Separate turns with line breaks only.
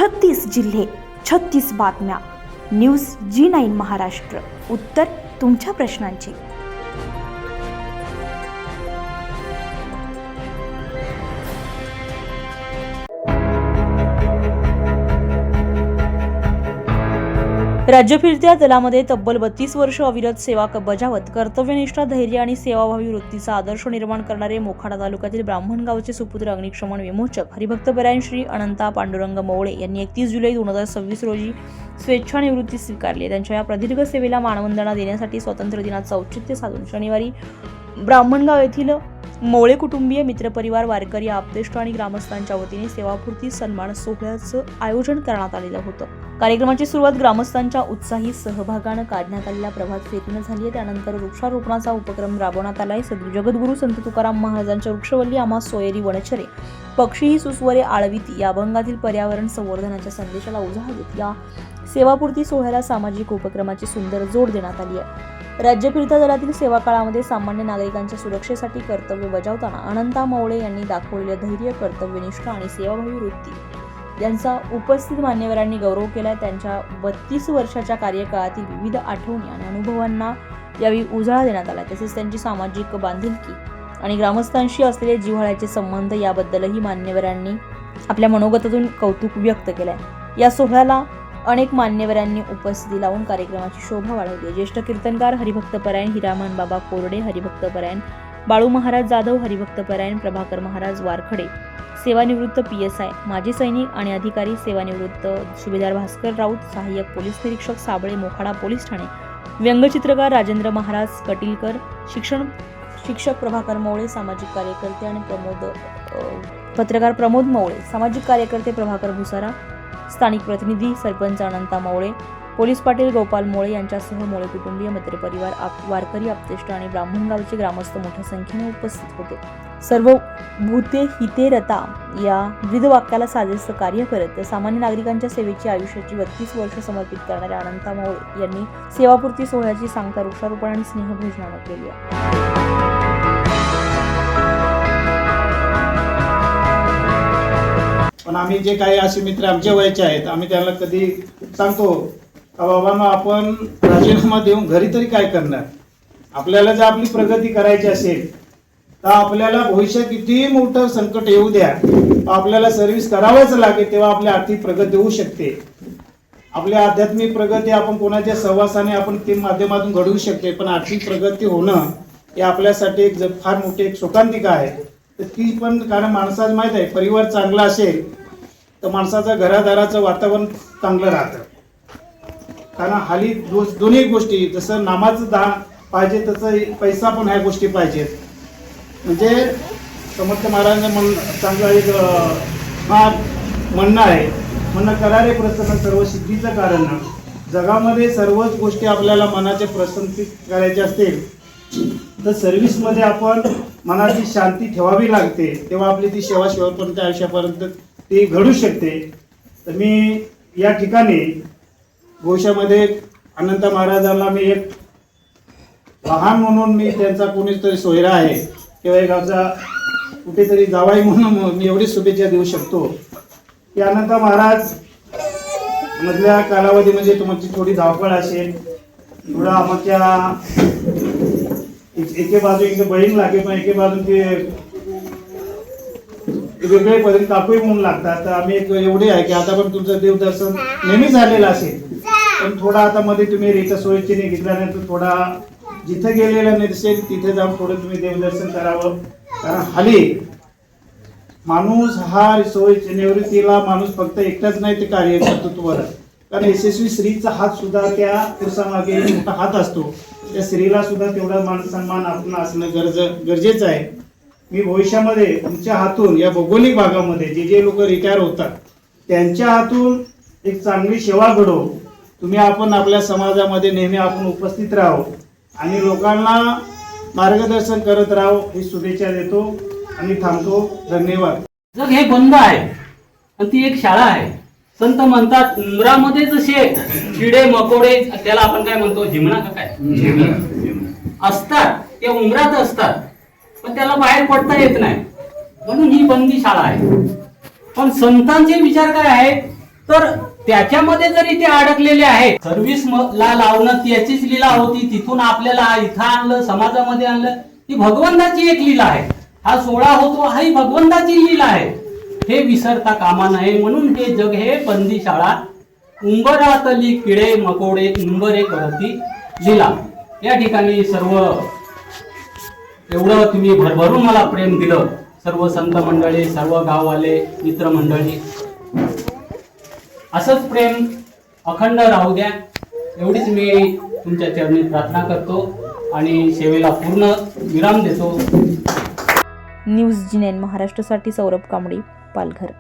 36 जिल्हे, 36 बातम्या. News G9 Maharashtra. उत्तर तुमच्या प्रश्नांची. राज्य फिरत्या दलामध्ये तब्बल 32 वर्ष अविरत सेवा बजावत कर्तव्यनिष्ठा, धैर्य आणि सेवाभावी वृत्तीचा आदर्श निर्माण करणारे मोखाडा तालुक्यातील ब्राह्मणगावचे सुपुत्र अग्निशमन विमोचक हरिभक्तपरायण श्री अनंता पांडुरंग मवळे यांनी 31 जुलै 2026 रोजी स्वेच्छानिवृत्ती स्वीकारली. त्यांच्या या प्रदीर्घ सेवेला मानवंदना देण्यासाठी स्वातंत्र्य दिनाचं औचित्य साधून शनिवारी ब्राह्मणगाव येथील मवळे कुटुंबीय, मित्रपरिवार, वारकरी, आप्तेष्ट आणि ग्रामस्थांच्या वतीने सेवापूर्ती सन्मान सोहळ्याचं आयोजन करण्यात आलेलं होतं. कार्यक्रमाची सुरुवात ग्रामस्थांच्या उत्साही सहभागानं काढण्यात आलेल्या प्रभात फेरीनं झाली आहे. त्यानंतर वृक्षारोपणाचा उपक्रम राबवण्यात आलाय. जगद्गुरू संत तुकाराम महाराजांच्या वृक्षवल्ली आम्हा सोयरी वनचरे, पक्षी सुस्वरे आळवीत या अभंगातील पर्यावरण संवर्धनाच्या संदेशाला उजाळा देत या सेवापूर्ती सोहळ्याला सामाजिक उपक्रमाची सुंदर जोड देण्यात आली आहे. राज्य फिरत्या दलातील सेवा काळामध्ये सामान्य नागरिकांच्या सुरक्षेसाठी कर्तव्य बजावताना अनंता मवळे यांनी दाखवलेले धैर्य, कर्तव्यनिष्ठा आणि सेवाभावी वृत्ती यांचा उपस्थित मान्यवरांनी गौरव केला. त्यांच्या 32 वर्षाच्या कार्यकाळातील विविध आठवणी आणि अनुभवांना यावेळी उजाळा देण्यात आला. तसेच त्यांची सामाजिक बांधिलकी आणि ग्रामस्थांशी असलेले जिव्हाळ्याचे संबंध याबद्दलही मान्यवरांनी आपल्या मनोगतातून कौतुक व्यक्त केलंय. या सोहळ्याला अनेक मान्यवरांनी उपस्थिती लावून कार्यक्रमाची शोभा वाढवली. ज्येष्ठ कीर्तनकार हरिभक्तपरायण हिरामन बाबा कोरडे, हरिभक्तपरायण बाळू महाराज जाधव, हरिभक्तपरायण प्रभाकर महाराज वारखडे, सेवानिवृत्त PSI, माजी सैनिक आणि अधिकारी, सेवानिवृत्त सुभेदार भास्कर राऊत, सहाय्यक पोलीस निरीक्षक साबळे, मोखाडा पोलीस ठाणे, व्यंगचित्रकार राजेंद्र महाराज कटीलकर, शिक्षक प्रभाकर मवळे, सामाजिक कार्यकर्ते आणि पत्रकार प्रमोद मवळे, सामाजिक कार्यकर्ते प्रभाकर भुसारा, स्थानिक प्रतिनिधी सरपंच अनंता मवळे, पोलीस पाटील गोपाल मोळे यांच्यासह मोळे कुटुंबीय, मित्रपरिवार, वारकरी, आप्तेष्ट आणि ब्राह्मणगावचे ग्रामस्थ मोठ्या संख्येने उपस्थित होते. सर्व भूते हिते रता या विविध वाक्याला साजेसं कार्य करत सामान्य नागरिकांच्या सेवेची आयुष्याची 32 वर्ष समर्पित करणाऱ्या अनंता मवळे यांनी सेवापूर्ती सोहळ्याची सांगता वृक्षारोपण आणि स्नेहभोजनानं केली आहे.
पण आम्ही जे काही असे मित्र आमच्या वयाचे आहेत, आम्ही त्यांना कधी सांगतो का बाबांनो, आपण राजीनामा देऊन घरी तरी काय करणार. आपल्याला जर आपली प्रगती करायची असेल तर आपल्याला भविष्यात किती मोठं संकट येऊ द्या, आपल्याला सर्व्हिस करावंच लागेल, तेव्हा आपली आर्थिक प्रगती होऊ शकते. आपली आध्यात्मिक प्रगती आपण कोणाच्या सहवासाने आपण ते माध्यमातून घडवू शकते. पण आर्थिक प्रगती होणं हे आपल्यासाठी एक फार मोठी एक शोकांतिका आहे. तर ती पण, कारण माणसाला माहित आहे, परिवार चांगला असेल तर माणसाचं घरादाराचं वातावरण चांगलं राहतं. कारण हाली दोन्ही गोष्टी, जसं नामाचं दान पाहिजे तसं पैसा पण ह्या गोष्टी पाहिजेत. म्हणजे समर्थ महाराजांचं चांगलं एक म्हणणं आहे, म्हणणं करारे प्रसन्न सर्व सिद्धीचं कारण. जगामध्ये सर्वच गोष्टी आपल्याला मनाचे प्रसन्नचित करायचे असतील तर सर्व्हिसमध्ये आपण मनाची शांती ठेवावी लागते, तेव्हा आपली ती सेवा शेवटपर्यंत आयुष्यापर्यंत ती घडू शकते. तर मी या ठिकाणी भविष्यामध्ये अनंत महाराजांना मी एक लहान म्हणून मी त्यांचा कोणीतरी सोयरा आहे किंवा एक आमचा कुठेतरी जावाई म्हणून मी एवढी शुभेच्छा देऊ शकतो की अनंत महाराज मधल्या कालावधी म्हणजे तुमची थोडी धावपळ असेल, थोडा आमच्या एके बाजू एक बहीण लागेल, पण एके बाजू ते वेगळे पद्धती काकूही म्हणून लागतात. तर आम्ही एक एवढे आहे की आता पण तुमचं देवदर्शन नेहमी झालेलं असेल, पण थोडा आता मध्ये तुम्ही रीत सोयीची घेतल्यानंतर थोडा जिथं गेलेलं नाही दिसेल तिथे जाऊन थोडं तुम्ही देवदर्शन करावं. कारण हाली माणूस हा सोयीची निवृत्तीला माणूस फक्त एकटाच नाही ते कार्य करतो तुम्हाला. कारण यशस्वी स्त्रीचा हात सुद्धा त्या पुरुषामागे मोठा हात असतो. त्या स्त्रीला सुद्धा तेवढा मान सन्मान आपण असणं गरजेचं आहे. मी भविष्यामध्ये तुमच्या हातून या भौगोलिक भागामध्ये जे लोक रिटायर होतात त्यांच्या हातून एक चांगली सेवा घडवू. तुम्ही आपण आपल्या समाजामध्ये नेहमी आपण उपस्थित राहू आणि लोकांना मार्गदर्शन करत राहू ही शुभेच्छा देतो आणि थांबतो. धन्यवाद.
जग हे बंद आहे आणि ती एक शाळा आहे. संत म्हणतात उंबरामध्ये जसे किडे मकोडे, त्याला आपण काय म्हणतो, जिमणा का काय असतात, ते उंबरात असतात पण त्याला बाहेर पडता येत नाही, म्हणून ही बंदी शाळा आहे. पण संतांचे विचार काय आहेत तर त्याच्यामध्ये जरी ते अडकलेले आहेत, सर्व्हिस ला लावणं त्याचीच लीला होती, तिथून आपल्याला इथं आणलं, समाजामध्ये आणलं, ही भगवंताची एक लीला आहे. हा सोहळा होतो, हा ही भगवंताची लीला आहे, हे विसरता कामा नये. म्हणून हे जग हे बंदी शाळा, उंबरातली किडे मकोडे उंबरे करती लीला. या ठिकाणी सर्व एवढं तुम्ही भरभरून मला प्रेम दिलं, सर्व संत मंडळी, सर्व गाववाले, मित्रमंडळी, असंच प्रेम अखंड राहू द्या, एवढीच मी तुमच्या चरणी प्रार्थना करतो आणि सेवेला पूर्ण विराम देतो.
न्यूज जी9 महाराष्ट्रासाठी सौरभ कांबळी, पालघर.